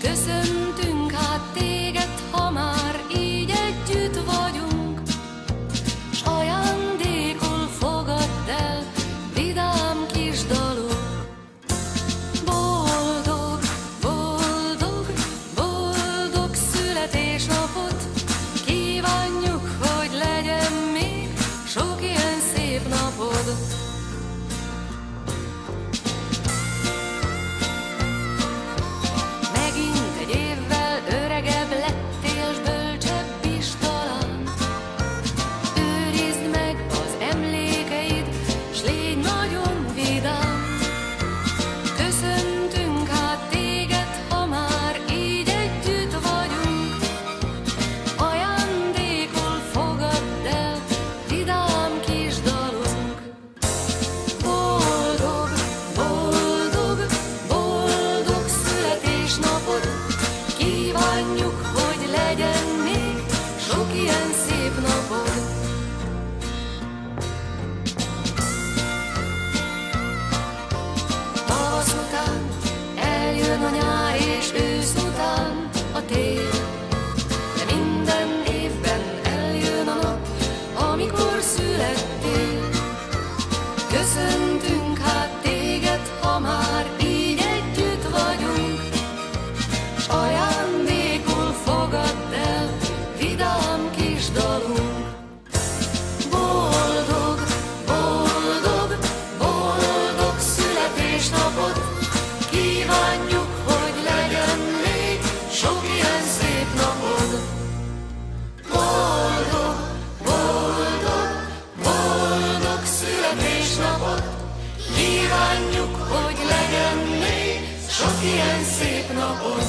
Köszöntünk hát téged, ha már így együtt vagyunk, s ajándékul fogadd el vidám kis dalunk. Boldog, boldog, boldog születésnapot kívánjuk, hogy legyen még sok ilyen szép napod. Kívánjuk, hogy legyen még sok ilyen szép napod. Tavasz után eljön a nyár, és ősz után a tél, de minden évben eljön a nap, amikor születtél. Köszöntünk hát téged, ha már így együtt vagyunk, s ajándékul fogadd el vidám kis dalunk. Boldog, boldog, boldog születésnapot kívánjuk, hogy legyen még sok ilyen szép napod. Boldog, boldog, boldog születésnapot kívánjuk, hogy legyen még sok ilyen szép napod.